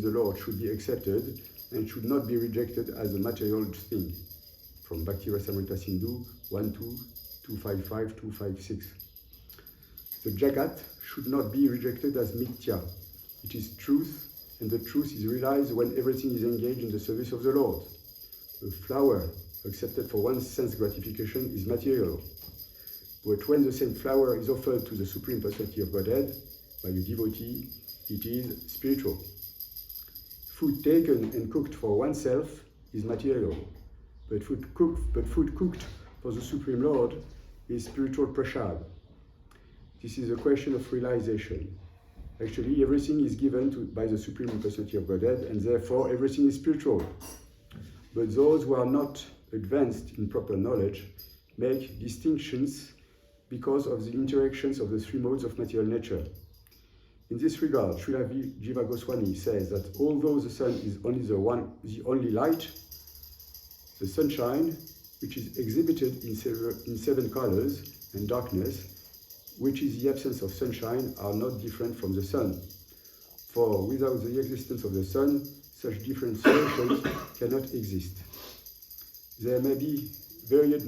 the Lord should be accepted and should not be rejected as a material thing. From Bhakti Rasamrita Sindhu 1.2.255.256. The Jagat should not be rejected as mithya. It is truth, and the truth is realized when everything is engaged in the service of the Lord. A flower accepted for one's sense gratification is material. But when the same flower is offered to the Supreme Personality of Godhead by a devotee, it is spiritual. Food taken and cooked for oneself is material, but food cooked for the Supreme Lord is spiritual prasad. This is a question of realization. Actually, everything is given by the Supreme Personality of Godhead, and therefore everything is spiritual. But those who are not advanced in proper knowledge make distinctions because of the interactions of the three modes of material nature. In this regard, Srila Jiva Goswami says that although the sun is only the only light, the sunshine, which is exhibited in seven colors, and darkness, which is the absence of sunshine, are not different from the sun. For without the existence of the sun, such differentiations cannot exist. There may be varied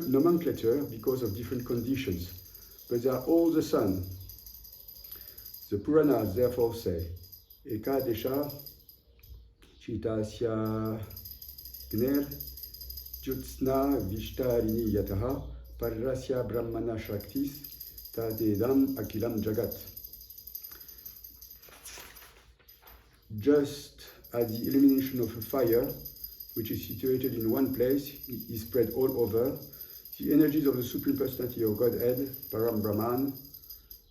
nomenclature because of different conditions, but they are all the sun. The Puranas therefore say, Ekadesha Chitasya Gner Jyotsna Vishtarini Yataha Parasya Brahmana Shaktis Tadedam Akilam Jagat. Just as the illumination of a fire, which is situated in one place, is spread all over, the energies of the Supreme Personality of Godhead, Param Brahman,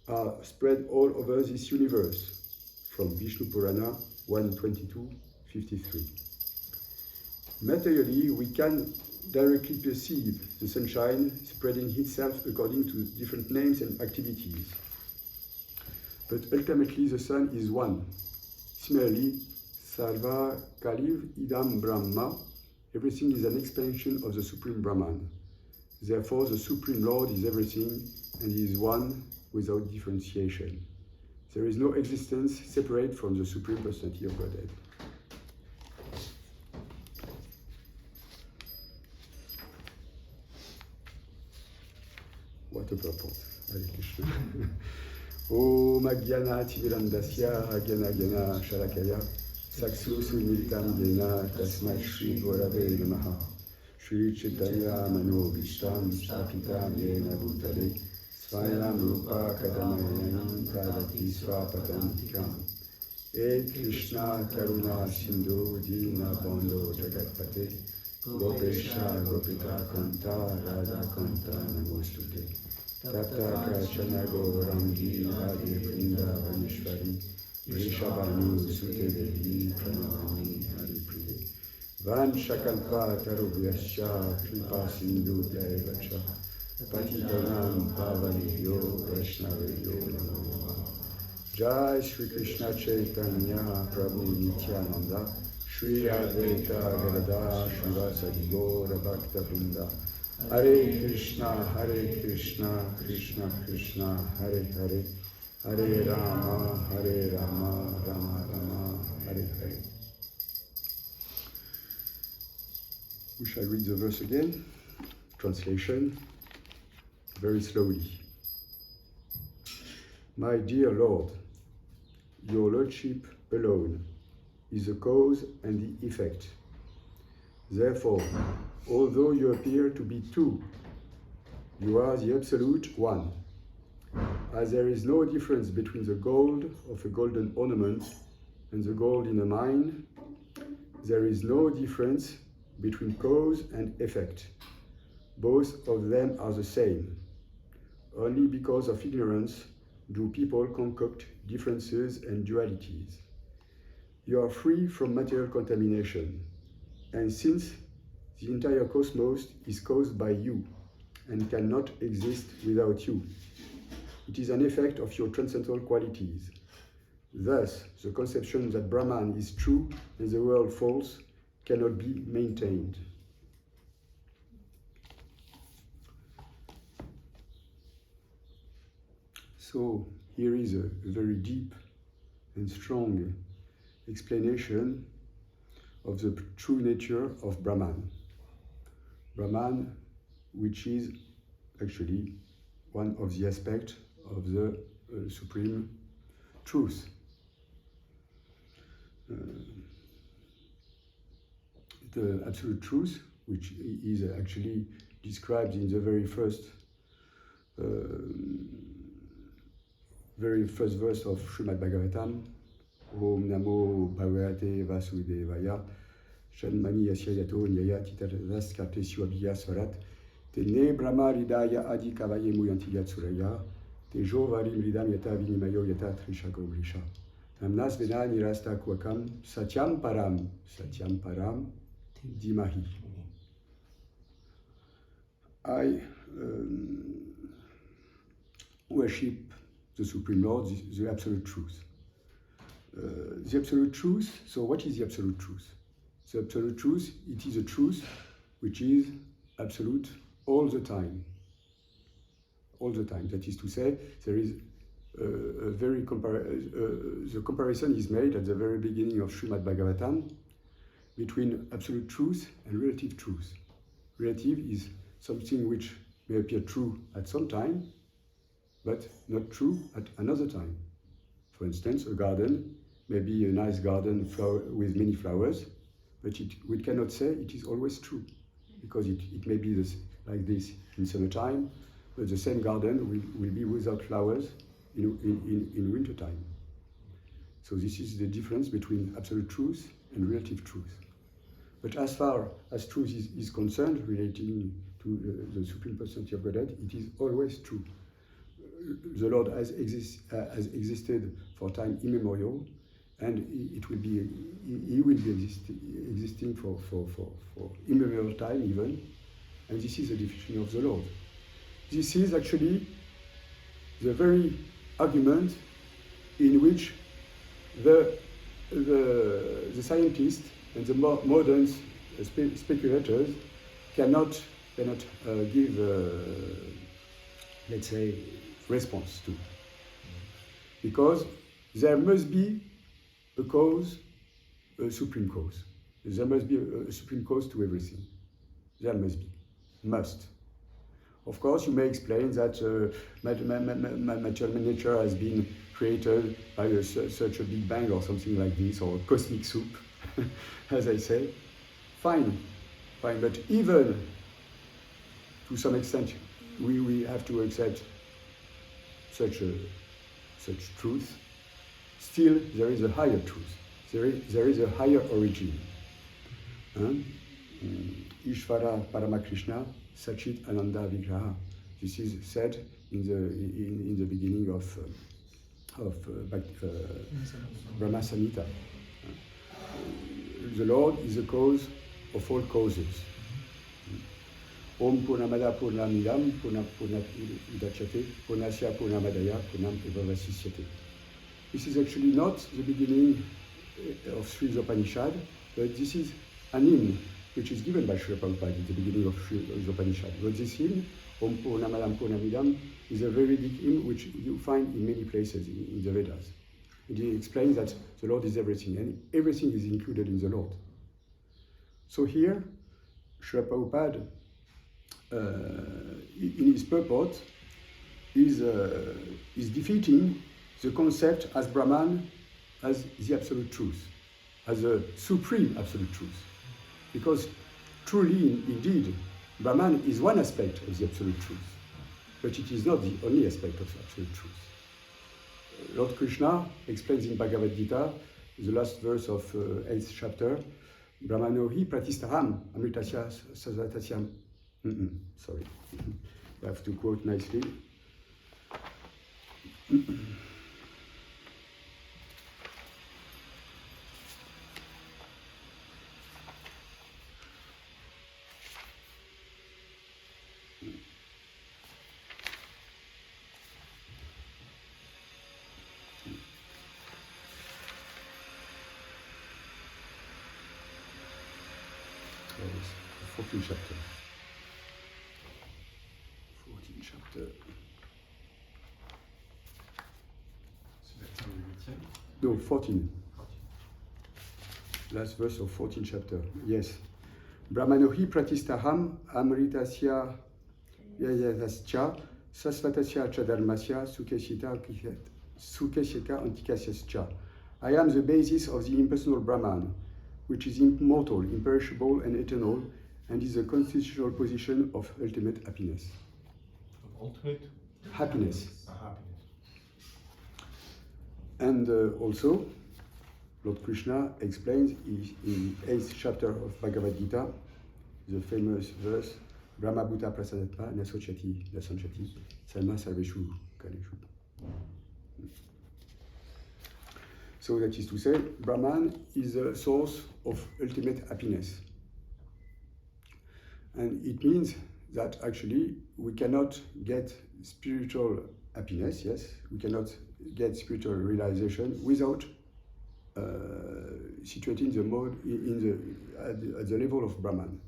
are spread all over this universe, from Vishnu Purana 1.22.53. Materially, we can directly perceive the sunshine spreading itself according to different names and activities. But ultimately, the sun is one. Similarly, Sarva Kaliv Idam Brahma, everything is an expansion of the Supreme Brahman. Therefore, the Supreme Lord is everything, and he is one without differentiation. There is no existence separate from the Supreme Personality of Godhead. What a purport. Hare Krishna. Om Agyana Tivirandasya Agyana Gyana Shalakaya Saksu Sumilitam Yena Tasmat Shri Gorave Namaha Shri Chaitanya Mano Vishtam Shapitam Yena Bhutale Svayam Rupa Kadamayanam Pradati Swapatantikam E Krishna Karuna Sindhu Dina Bando Jagatpate Gopesha Gopika Kanta Radha Kanta Namostute Tapta Krishna Gaurangi Radhe Vrindavaneshwari Vrishabhanu Sute Devi Pranamami Hari Priye Vanshakalpa Tarubhyascha Kripa Sindhu Daivacha Patitanam Pavanebhyo Vaishnavebhyo Namo Namaha. Jai Shri Krishna Chaitanya Prabhu Nityananda Shri Advaita Gadadhar Shrivasadi Gaura Bhakta Vrinda Hare Krishna Krishna Krishna Hare Hare Hare Rama Rama Rama Hare Hare. We shall read the verse again. Translation, very slowly. My dear Lord, your Lordship alone is the cause and the effect. Therefore, although you appear to be two, you are the absolute one. As there is no difference between the gold of a golden ornament and the gold in a mine, there is no difference between cause and effect. Both of them are the same. Only because of ignorance do people concoct differences and dualities. You are free from material contamination, and since the entire cosmos is caused by you and cannot exist without you, it is an effect of your transcendental qualities. Thus, the conception that Brahman is true and the world false cannot be maintained. So, here is a very deep and strong explanation of the true nature of Brahman. Brahman, which is actually one of the aspects of the supreme truth. The absolute truth, which is actually described in the very first verse of Srimad Bhagavatam, Om Namo Bhagavate Vasudevaya, Shanmani Yasyayato Nyaya Titadas Kartesyu Abhiya Swarat, Tene Brahma Ridaya Adi Kavaye Muyanti Yatsuraya, Tejo Varim Ridam Yata Vinimayo Yata Trisha Gobrisha. Namnas Vena Nirasta Kwakam, Satyam Param Dimahi. I worship the Supreme Lord, the Absolute Truth. The Absolute Truth, so what is the Absolute Truth? The Absolute Truth, it is a truth which is absolute all the time. All the time. That is to say, there is the comparison is made at the very beginning of Srimad Bhagavatam between absolute truth and relative truth. Relative is something which may appear true at some time, but not true at another time. For instance, a garden may be a nice garden with many flowers, but we cannot say it is always true, because it may be like this in summertime, but the same garden will be without flowers in winter time. So this is the difference between absolute truth and relative truth. But as far as truth is concerned, relating to the Supreme Personality of Godhead, it is always true. The Lord has existed for time immemorial, and He will be existing for immemorial time even, and this is the definition of the Lord. This is actually the very argument in which the scientists and the modern speculators cannot give, let's say, response to. Because there must be a cause, a supreme cause. There must be a supreme cause to everything. There must be. Must. Of course, you may explain that material nature has been created by such a big bang or something like this, or cosmic soup, as I say. Fine, but even to some extent, we have to accept such truth. Still, there is a higher truth. There is a higher origin. Ishvara Paramakrishna Sachit Ananda Vigraha. This is said in the beginning of Brahma Samhita. The Lord is the cause of all causes. Om Purnamada Purnamidam Purnat Udachyate Purnasya Purnamadaya Purnam Eva Vasisyate. This is actually not the beginning of Sri Upanishad, but this is an hymn which is given by Srila Prabhupada at the beginning of Sri Upanishad. But this hymn, Om Purnamadam Purnamidam, is a very big hymn which you find in many places in the Vedas. And he explains that the Lord is everything, and everything is included in the Lord. So here, Srila Prabhupada, in his purport, is defeating the concept as Brahman as the absolute truth, as a supreme absolute truth. Because truly, indeed, Brahman is one aspect of the absolute truth, but it is not the only aspect of absolute truth. Lord Krishna explains in Bhagavad Gita, the last verse of 8th chapter, Brahmano hi pratistaram amritasya sazatasyam. Sorry, I have to quote nicely. The 14th chapter. 14th chapter. No, 14. last verse of 14th chapter. Yes. Brahmanohi pratistaham amritasya yayatascha sasvatasya chadarmasya sukeshita antikasyascha. I am the basis of the impersonal Brahman, which is immortal, imperishable, and eternal, and is the constitutional position of ultimate happiness. Ultimate happiness. Happiness. And also, Lord Krishna explains in 8th chapter of Bhagavad Gita, the famous verse, Brahma Bhuta Prasadatma Nasochati Nasanchati Salma Sarveshu Kaleshu. So that is to say, Brahman is a source of ultimate happiness. And it means that actually we cannot get spiritual happiness, yes, we cannot get spiritual realization without situating the mode at the level of Brahman.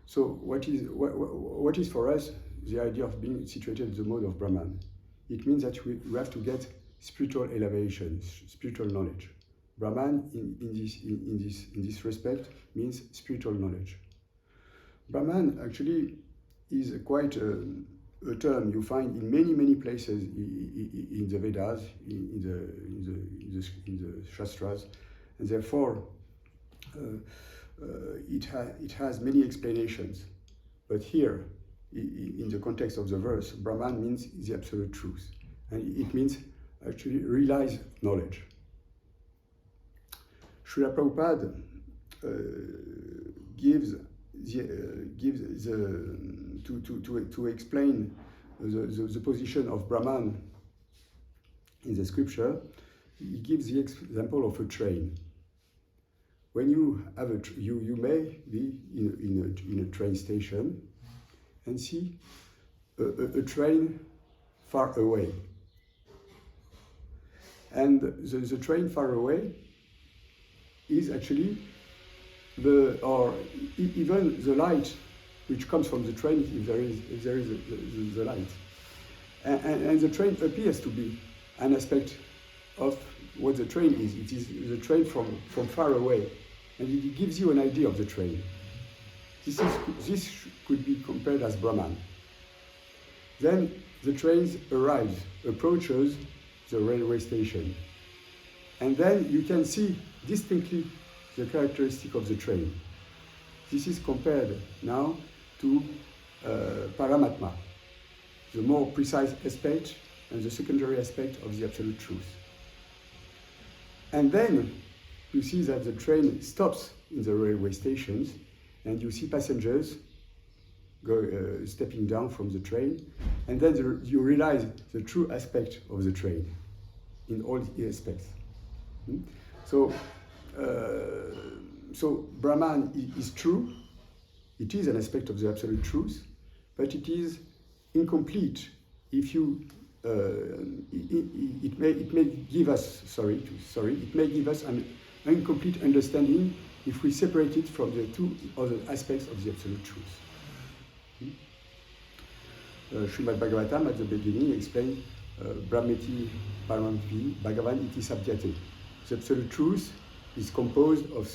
So what is for us the idea of being situated at the mode of Brahman? It means that we have to get spiritual elevation, spiritual knowledge. Brahman in this respect means spiritual knowledge. Brahman actually is quite a term you find in many places in the Vedas, in the Shastras, and therefore it has many explanations. But here, in the context of the verse, Brahman means the absolute truth, and it means actually realized knowledge. Srila Prabhupada to explain the position of Brahman in the scripture, he gives the example of a train. When you have you may be in a train station and see a train far away, and the train far away is actually even the light which comes from the train, if there is the light, and the train appears to be an aspect of what the train is. It is the train from far away, and it gives you an idea of the train. This could be compared as Brahman. Then the train approaches the railway station, and then you can see distinctly the characteristic of the train. This is compared now to Paramatma, the more precise aspect and the secondary aspect of the absolute truth. And then you see that the train stops in the railway stations, and you see passengers stepping down from the train, and then you realize the true aspect of the train in all the aspects. So Brahman is true. It is an aspect of the absolute truth, but it is incomplete if you. It may give us an incomplete understanding if we separate it from the two other aspects of the absolute truth. Srimad Bhagavatam at the beginning explained Brahmeti Parampi Bhagavan iti sabhyate. The absolute truth is composed of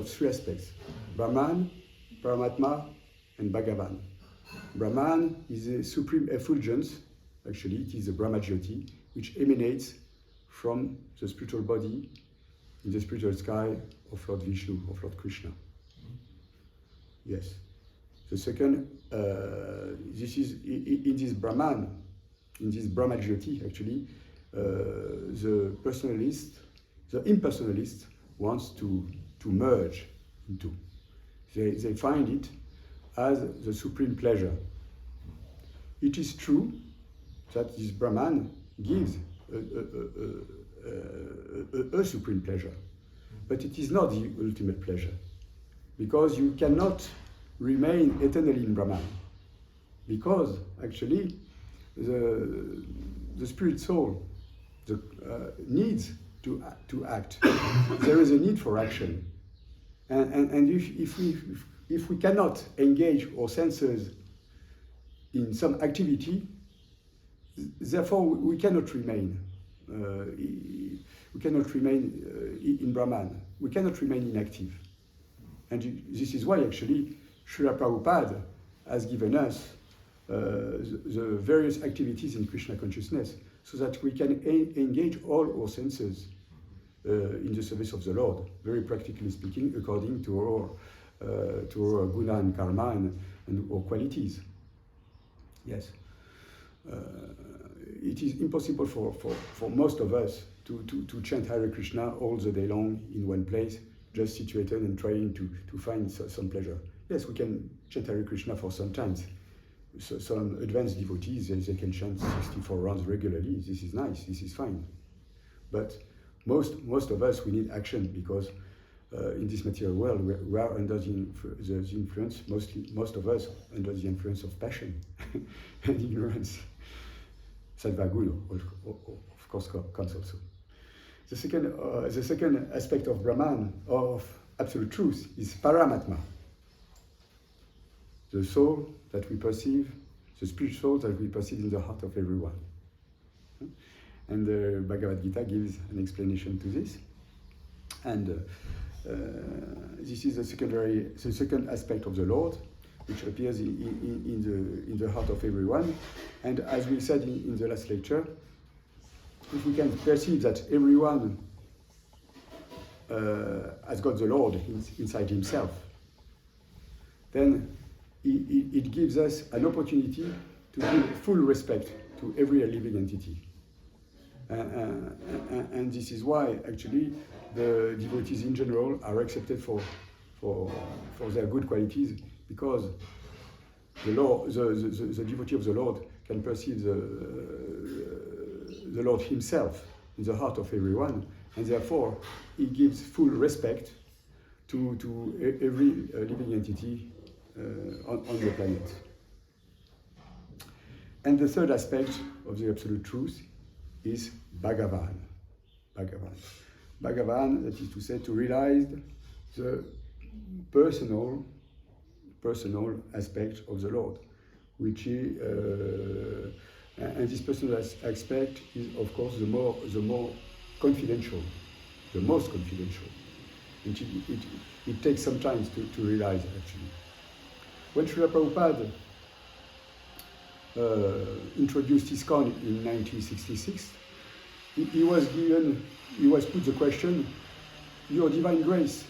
three aspects: Brahman, Paramatma, and Bhagavan. Brahman is a supreme effulgence. Actually, it is the Brahma Jyoti, which emanates from the spiritual body in the spiritual sky of Lord Vishnu, of Lord Krishna. Yes. The second, this is in this Brahman, in this Brahma Jyoti, actually, the impersonalist wants to merge into. They find it as the supreme pleasure. It is true that this Brahman gives a supreme pleasure, but it is not the ultimate pleasure, because you cannot remain eternally in Brahman, because actually the spirit soul needs to act. There is a need for action, and if we cannot engage our senses in some activity, therefore we cannot remain. we cannot remain in Brahman. We cannot remain inactive. And this is why actually Srila Prabhupada has given us the various activities in Krishna consciousness so that we can engage all our senses in the service of the Lord, very practically speaking, according to our guna and karma and our qualities. Yes. It is impossible for most of us to chant Hare Krishna all the day long in one place, just situated and trying to find some pleasure. Yes, we can chant Hare Krishna for some times. So some advanced devotees, they can chant 64 rounds regularly. This is nice, this is fine. But most of us, we need action because in this material world, we are under the influence, most of us, under the influence of passion and ignorance. Sattva guna, of course, comes also. The second aspect of Brahman, of absolute truth, is Paramatma. The soul that we perceive, the spiritual soul that we perceive in the heart of everyone. And the Bhagavad Gita gives an explanation to this. And this is the second aspect of the Lord, which appears in the heart of everyone. And as we said in the last lecture, if we can perceive that everyone has got the Lord inside himself, then it gives us an opportunity to give full respect to every living entity. And this is why actually the devotees in general are accepted for their good qualities, because the devotee of the Lord can perceive the Lord himself in the heart of everyone, and therefore he gives full respect to every living entity on the planet. And the third aspect of the absolute truth is Bhagavan. Bhagavan, that is to say, to realize the personal aspect of the Lord, which is, and this personal aspect is, of course, the more confidential, the most confidential. It takes some time to realize, actually. When Srila Prabhupada introduced ISKCON in 1966, he was put the question, Your Divine Grace,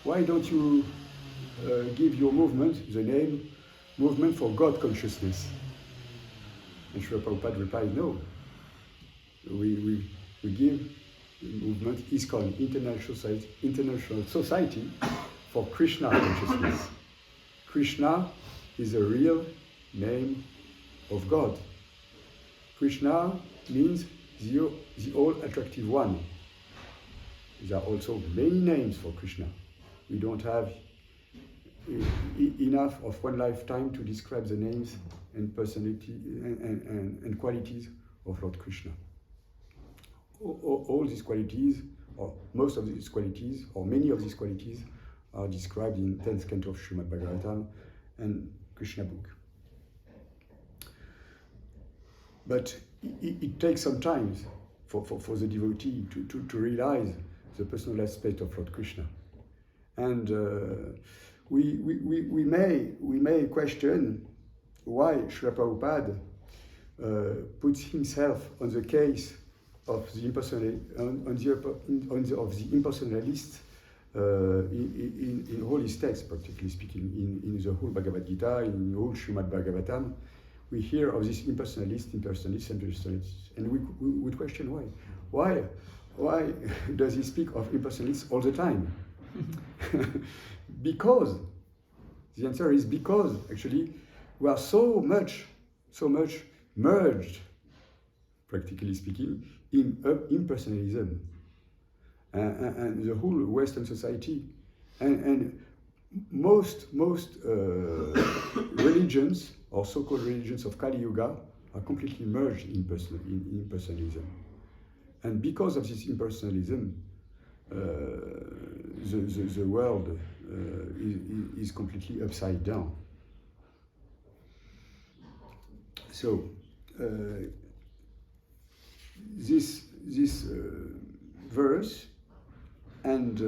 why don't you give your movement the name Movement for God Consciousness? And Srila Prabhupada replied, no. We give the movement ISKCON, International Society for Krishna Consciousness. Krishna is a real name of God. Krishna means the all-attractive one. There are also many names for Krishna. We don't have enough of one lifetime to describe the names and personality and qualities of Lord Krishna. All these qualities, or most of these qualities, or many of these qualities, are described in 10th canto of Srimad Bhagavatam and Krishna book. But it takes some time for the devotee to realize the personal aspect of Lord Krishna. And we may question why Srila Prabhupada puts himself on the case of the impersonalists in all his texts, practically speaking, in the whole Bhagavad Gita, in the whole Srimad Bhagavatam. We hear of this impersonalists, and we would question why. Why does he speak of impersonalists all the time? Because the answer is because actually we are so much merged, practically speaking, in impersonalism, and the whole Western society, and most religions or so-called religions of Kali Yuga are completely merged in impersonalism. And because of this impersonalism, the world is completely upside down. So this verse and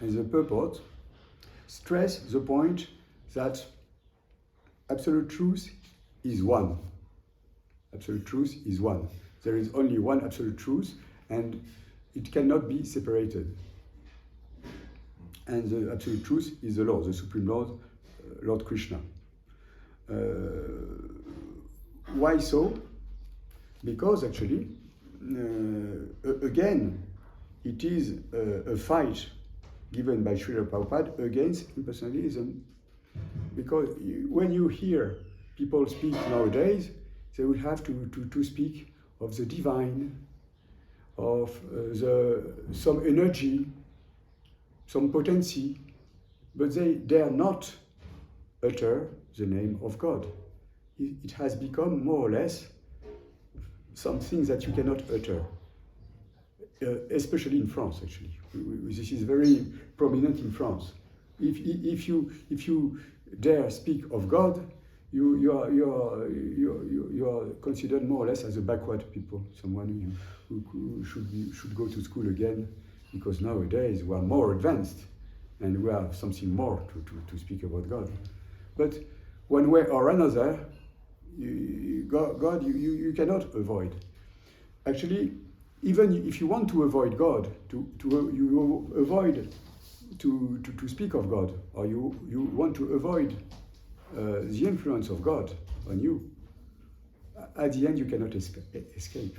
the purport stress the point that absolute truth is one. Absolute truth is one. There is only one absolute truth, and it cannot be separated. And the absolute truth is the Lord, the Supreme Lord, Lord Krishna. Why so? Because actually, again, it is a fight given by Srila Prabhupada against impersonalism. Because when you hear people speak nowadays, they will have to speak of the divine, of some energy, some potency, but they dare not utter the name of God. It has become more or less something that you cannot utter, especially in France. Actually, this is very prominent in France. If you dare speak of God, you are considered more or less as a backward people, someone who should go to school again, because nowadays we are more advanced and we have something more to speak about God. But one way or another, God you cannot avoid. Actually, even if you want to avoid God, you avoid to speak of God, or you want to avoid the influence of God on you, at the end you cannot escape.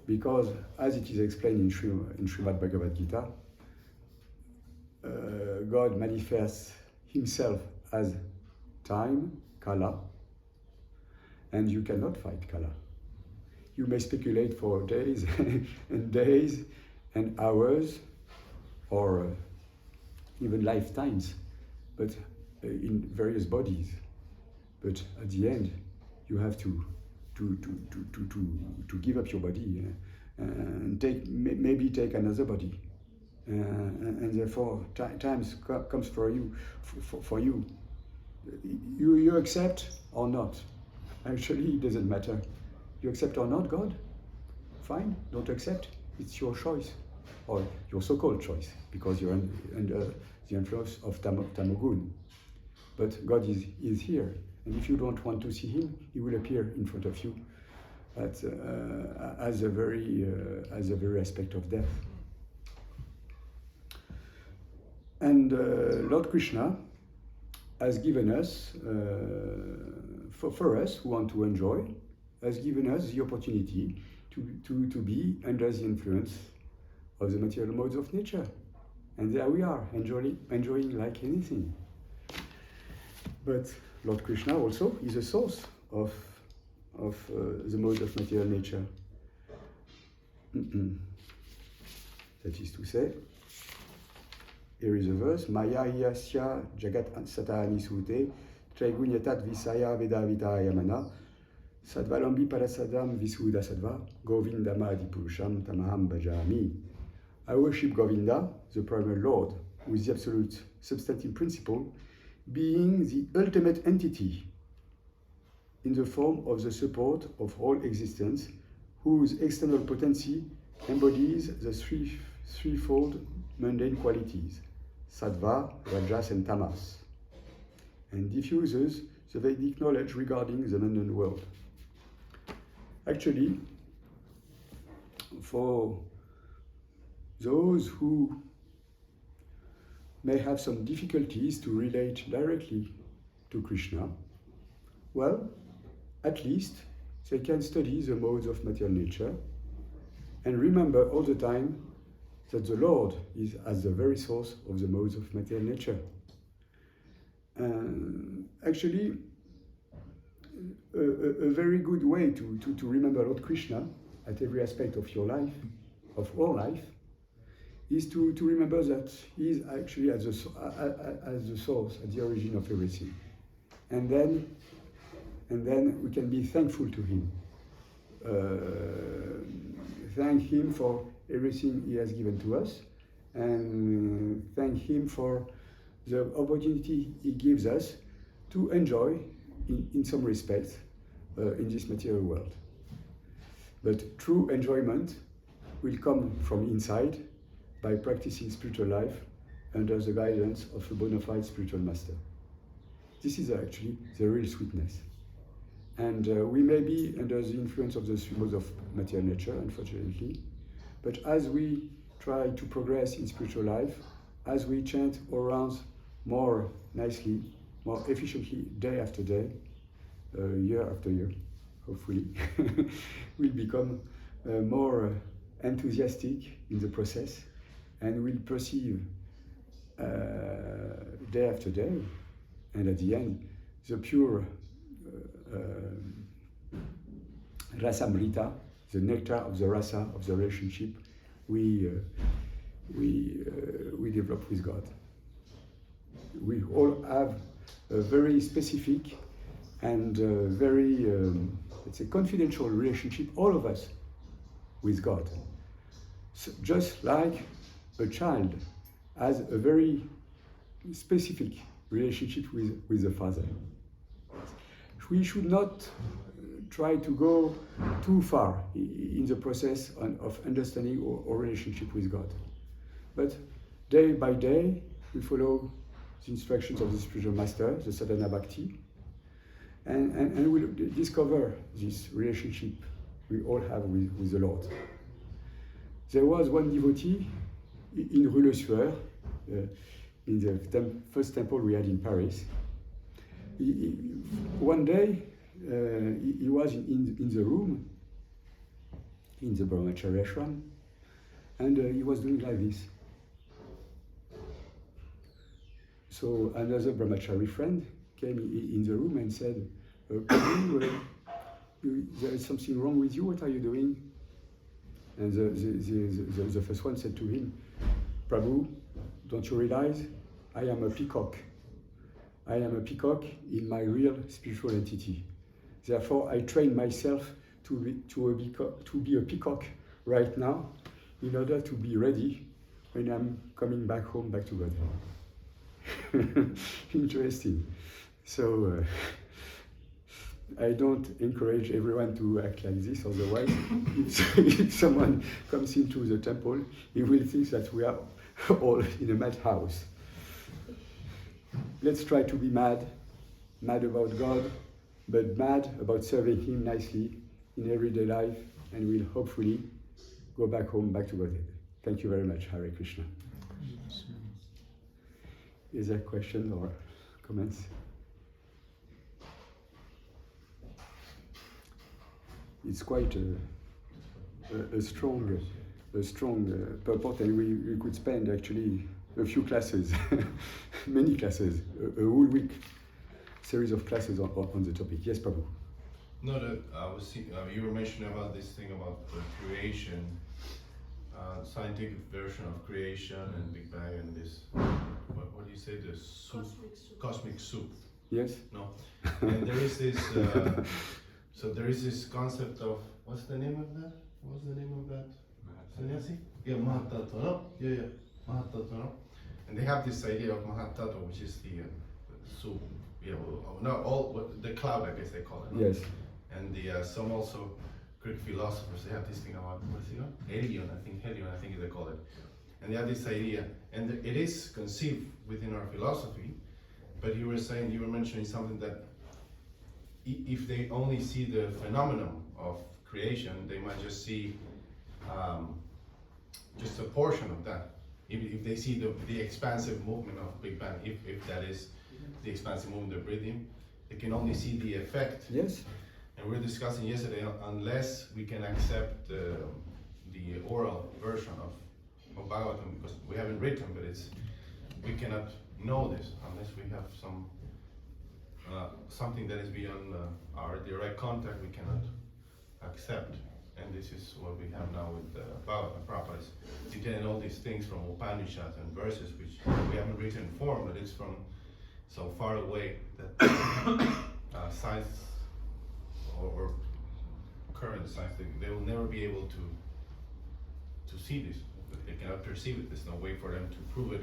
Because as it is explained in Srimad Bhagavad Gita, God manifests himself as time, Kala, and you cannot fight Kala. You may speculate for days and days and hours, or even lifetimes, but in various bodies. But at the end, you have to give up your body and maybe take another body, and therefore times comes for you. You accept or not. Actually, it doesn't matter. You accept or not God, fine. Don't accept. It's your choice, or your so-called choice, because you're under the influence of Tamogun. But God is here, and if you don't want to see him, he will appear in front of you as the very aspect of death. And Lord Krishna has given us, for us who want to enjoy, has given us the opportunity to be under the influence of the material modes of nature. And there we are, enjoying like anything. But Lord Krishna also is a source of the mode of material nature. That is to say, here is a verse, Maya yasya jagat satani sute traigunyat visaya veda vitayamana sadvalambi parasadam visuddha sattva govindama adipurusham tamaham bhajami. I worship Govinda, the primary Lord, who is the absolute substantive principle, being the ultimate entity in the form of the support of all existence, whose external potency embodies the threefold mundane qualities, sattva, rajas, and tamas, and diffuses the Vedic knowledge regarding the mundane world. Actually, for those who may have some difficulties to relate directly to Krishna, well, at least they can study the modes of material nature and remember all the time that the Lord is as the very source of the modes of material nature. Actually, a very good way to remember Lord Krishna at every aspect of your life, of all life, is to remember that he is actually as the source, at the origin of everything. And then we can be thankful to him. Thank him for everything he has given to us, and thank him for the opportunity he gives us to enjoy, in some respects, in this material world. But true enjoyment will come from inside by practicing spiritual life under the guidance of a bona fide spiritual master. This is actually the real sweetness. And we may be under the influence of the three modes of material nature, unfortunately, but as we try to progress in spiritual life, as we chant all rounds more nicely, more efficiently, day after day, year after year, hopefully, we'll become more enthusiastic in the process, and we'll perceive day after day, and at the end, the pure rasamrita, the nectar of the rasa, of the relationship we develop with God. We all have a very specific and very, let's say, confidential relationship, all of us, with God. So just like a child has a very specific relationship with the Father. We should not try to go too far in the process of understanding our relationship with God. But day by day, we follow the instructions of the spiritual master, the sadhana bhakti, and we'll discover this relationship we all have with the Lord. There was one devotee in Rue Le Sueur, in the first temple we had in Paris. One day, he was in the room, in the Brahmacharya ashram, and he was doing like this. So another Brahmachari friend came in the room and said, Prabhu, there is something wrong with you, what are you doing? And the first one said to him, Prabhu, don't you realize I am a peacock? I am a peacock in my real spiritual entity. Therefore, I train myself to be a peacock right now in order to be ready when I'm coming back home, back to God. Interesting. So, I don't encourage everyone to act like this, otherwise, if someone comes into the temple, he will think that we are all in a madhouse. Let's try to be mad about God, but mad about serving Him nicely in everyday life, and we'll hopefully go back home, back to Godhead. Thank you very much. Hare Krishna. Is there a question or comments? It's quite a strong purport, and we could spend actually a few classes, many classes, a whole week series of classes on the topic. Yes, Prabhu. No, that I was you were mentioning about this thing about the creation, scientific version of creation and Big Bang and this. What do you say? The soup, cosmic soup. Yes. No, and there is this. So there is this concept of what's the name of that? What's the name of that? Sannyasi? Yeah, Mahatattva. No? Yeah, Mahatattva. No? And they have this idea of Mahatattva, which is the soup. Yeah, well, not all the cloud, I guess they call it. No? Yes. And the some also Greek philosophers, they have this thing about what's it called? Helion, I think they call it. And they have this idea, and it is conceived within our philosophy. But you were mentioning something that if they only see the phenomenon of creation, they might just see just a portion of that. If they see the expansive movement of Big Bang, if that is the expansive movement of breathing, they can only see the effect. Yes. And we were discussing yesterday, unless we can accept the oral version of Bhagavatam, because we haven't written, but we cannot know this unless we have something that is beyond our direct contact. We cannot accept, and this is what we have now with Bhagavatam. Prabhupada is detailing all these things from Upanishads and verses which we haven't written in form, but it's from so far away that science or current science, they will never be able to see this. They cannot perceive it. There's no way for them to prove it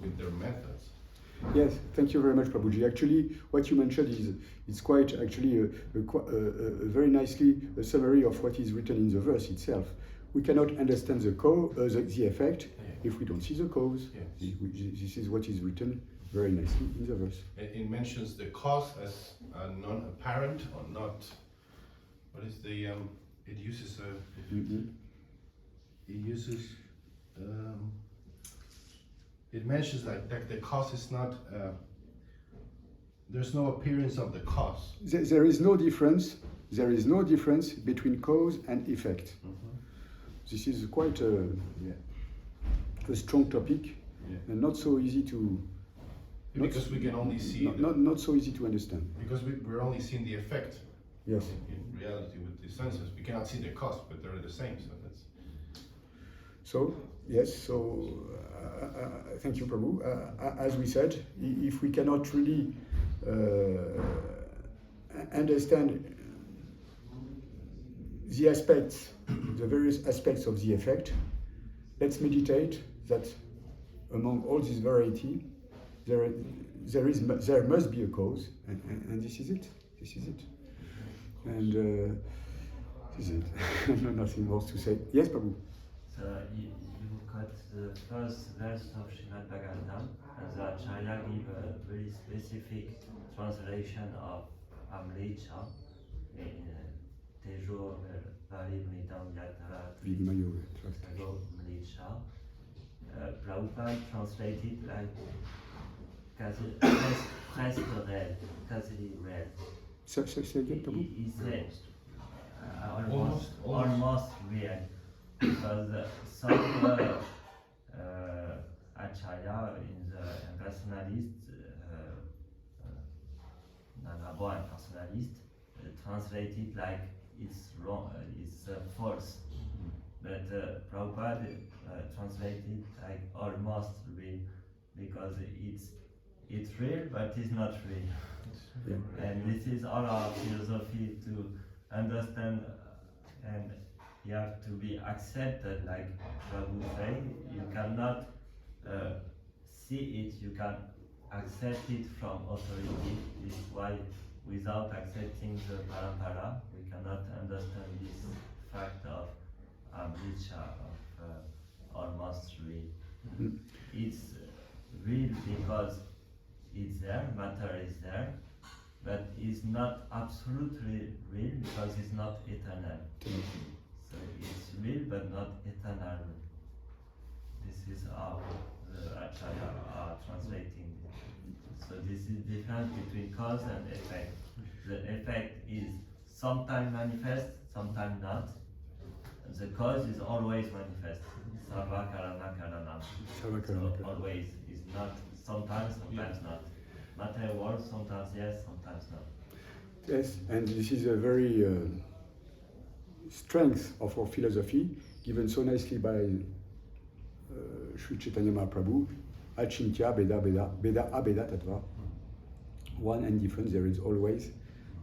with their methods. Yes, thank you very much, Prabhuji. Actually, what you mentioned is quite actually a very nicely a summary of what is written in the verse itself. We cannot understand the effect if we don't see the cause. Yes. This is what is written very nicely in the verse. It mentions the cause as non-apparent or not. What is the? It uses a. It uses. It mentions like the cause is not. There's no appearance of the cause. There is no difference. There is no difference between cause and effect. This is quite a strong topic, and not so easy to. Because we can only see. Not so easy to understand. Because we're only seeing the effect. Yes. In reality, with the senses, we cannot see the cause, but they're the same. So that's. So yes. So thank you, Prabhu. As we said, if we cannot really understand the aspects, the various aspects of the effect, let's meditate that among all this variety, there must be a cause, and this is it. This is it. And this is it. Nothing more to say. Yes, Prabhu. So you got the first verse of Srimad Bhagavatam, and the Acharya give a very specific translation of Amricha in Tejo Vari Mridam Yatra Vidmayo. Sago Mricha. Prabhupada translated like presque réel, quasi réel. Say again, Prabhu. He said almost real, because some Acharya in the impersonalist, Nanabo impersonalist, translated like it's wrong, it's false. But Prabhupada translated like almost real, because it's real, but it's not real. Yeah. And this is all our philosophy, to understand, and you have to be accepted, like Prabhu say. You cannot see it, you can accept it from authority. This is why without accepting the parampara, we cannot understand this fact of Amricha, of almost real. It's real because it's there, matter is there, but it's not absolutely real because it's not eternal. So it's real but not eternal. This is how the Acharya are translating it. So this is different between cause and effect. The effect is sometimes manifest, sometimes not. The cause is always manifest. Sarva karana karanam. So always is not, sometimes not. Matter world, sometimes yes, sometimes not. Yes, and this is a very strength of our philosophy, given so nicely by Sri Chaitanya Mahaprabhu. Achintya Beda Beda Beda Abeda Tattva. One and different, there is always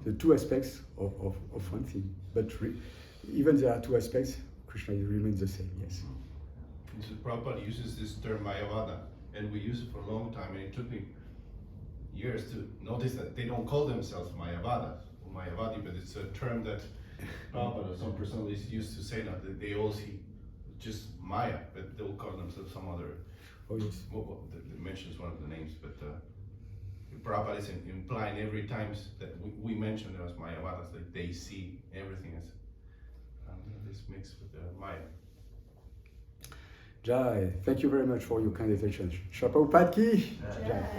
the two aspects of one thing. But even there are two aspects, Krishna remains the same, yes. So Prabhupada uses this term Mayavada, and we use it for a long time, and it took me years to notice that they don't call themselves Mayavada or Mayavadi, but it's a term that Prabhupada, some personalities used to say that they all see just Maya, but they'll call themselves some other. Oh yes. Well, it mentions one of the names, but Prabhupada is implying every time that we mention them as Mayavadas, that they see everything as this mixed with the Maya. Jai, thank you very much for your kind attention. Chapeau Padki. Jai.